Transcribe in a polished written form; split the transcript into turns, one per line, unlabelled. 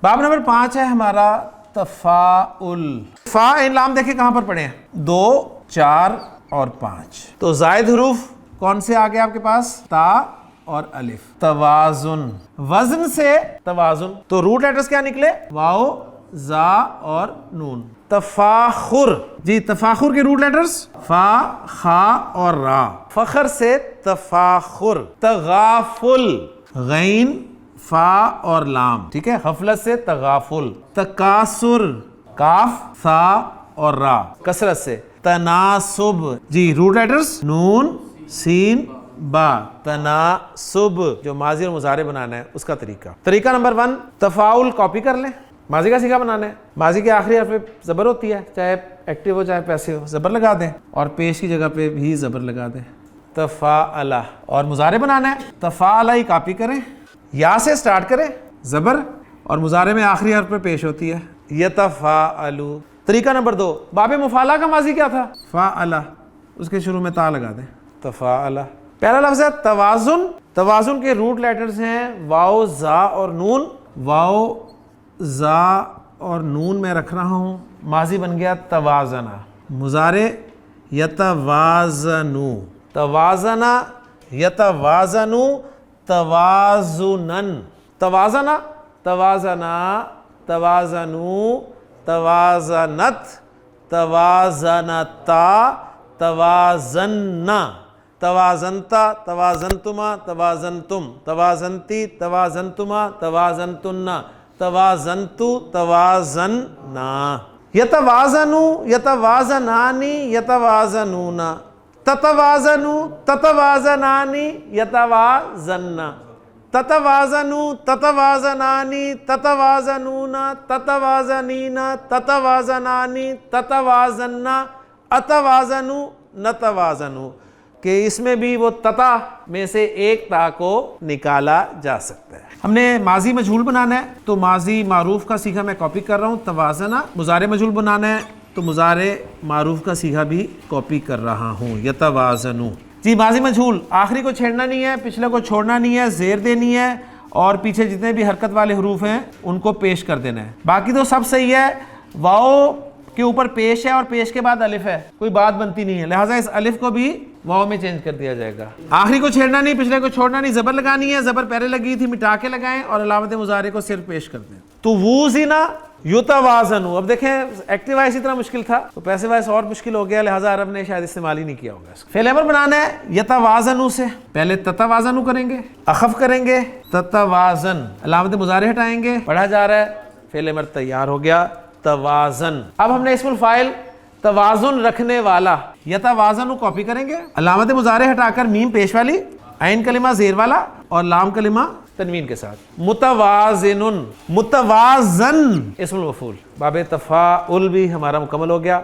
باب نمبر 5 ہے ہمارا تفاعل. فا عین لام دیکھیں کہاں پر پڑھے ہیں, 2 4 اور 5. تو زائد حروف کون سے آگے آپ کے پاس؟ تا اور الف. توازن, وزن سے توازن, تو روٹ لیٹرز کیا نکلے؟ واو, زا اور نون. تفاخر, جی تفاخر کے روٹ لیٹرز فا, خا اور را. فخر سے تفاخر. تغافل, غین, فا اور لام, ٹھیک ہے. غفلت سے تغافل. تکاثر, کاف, ثا اور را. کثرت سے تناسب, جی روٹ لیٹرز نون, سین, با. تناسب, جو ماضی اور مضارع بنانا ہے اس کا طریقہ. طریقہ نمبر 1, تفاعل کاپی کر لیں. ماضی کا سیکھا بنانا ہے. ماضی کے آخری حرف پہ زبر ہوتی ہے, چاہے ایکٹیو ہو چاہے پیسو ہو, زبر لگا دیں, اور پیش کی جگہ پہ بھی زبر لگا دیں. تفاعلہ. اور مضارع بنانا ہے, تفاعلہ ہی کاپی کریں, یا سے سٹارٹ کریں, زبر, اور مضارع میں آخری حرف پہ پیش ہوتی ہے. یتفاعلو. طریقہ نمبر 2, باب مفعلہ کا ماضی کیا تھا؟ فاعلہ, اس کے شروع میں تا لگا دیں. تفاعلہ. پہلا لفظ ہے توازن. توازن کے روٹ لیٹرز ہیں واو, زا اور نون. واو, زا اور نون میں رکھ رہا ہوں, ماضی بن گیا توازنہ. مضارع یتوازنو. توازنہ, یتوازنو, توازنن. توازنہ, توازنہ, توازنو, توازنت, توازنتا, توازنہ, توازنتا, توازنتما, توازنتم, توازنتی, توازنتما, توازنتن, توازنتو, توازننا. یتوازنو, یتوازنانی, یتوازنون. تتوازنو, تتوازنانی, یتوازنن. تتوازنو, تتوازنانی, تتوازنون, تتوازنین, تتوازنانی, تتوازنن, اتوازنو, نتوازنو. کہ اس میں بھی وہ تتا میں سے ایک تا کو نکالا جا سکتا ہے. ہم نے ماضی مجہول بنانا ہے تو ماضی معروف کا سیغہ میں کاپی کر رہا ہوں, توازنہ. مضارع مجہول بنانا ہے تو مضارع معروف کا سیغہ بھی کاپی کر رہا ہوں, یتوازنو. جی ماضی مجہول, آخری کو چھیڑنا نہیں ہے, پچھلے کو چھوڑنا نہیں ہے, زیر دینی ہے, اور پیچھے جتنے بھی حرکت والے حروف ہیں ان کو پیش کر دینا ہے. باقی تو سب صحیح ہے. واو کے اوپر پیش ہے اور پیش کے بعد الف ہے, کوئی بات بنتی نہیں ہے, لہٰذا اس الف کو بھی واو میں چینج کر دیا جائے گا. آخری کو چھیڑنا نہیں, پچھلے کو چھوڑنا نہیں, زبر لگانی ہے, زبر پہلے لگی تھی مٹا کے لگائیں, اور علامت مضارع کو صرف پیش کر دیں. تو ووزنا یتوازنو. اب دیکھیں ایکٹیو وائس اتنا مشکل تھا تو پیسو وائس اور مشکل ہو گیا, لہٰذا عرب نے شاید استعمال ہی نہیں کیا ہوگا. فعل امر بنانا ہے یتوازنو سے, پہلے تتوازنو کریں گے, اخف کریں گے, تتوازن, علامت مضارع ہٹائیں گے, پڑھا جا رہا ہے, فعل امر تیار ہو گیا, توازن. اب ہم نے اسم الفاعل توازن رکھنے والا یتوازن کو کاپی کریں گے, علامت مضارع ہٹا کر میم پیش والی, عین کلمہ زیر والا اور لام کلمہ تنوین کے ساتھ. متوازن, متوازن اسم المفعول. باب تفاعل بھی ہمارا مکمل ہو گیا.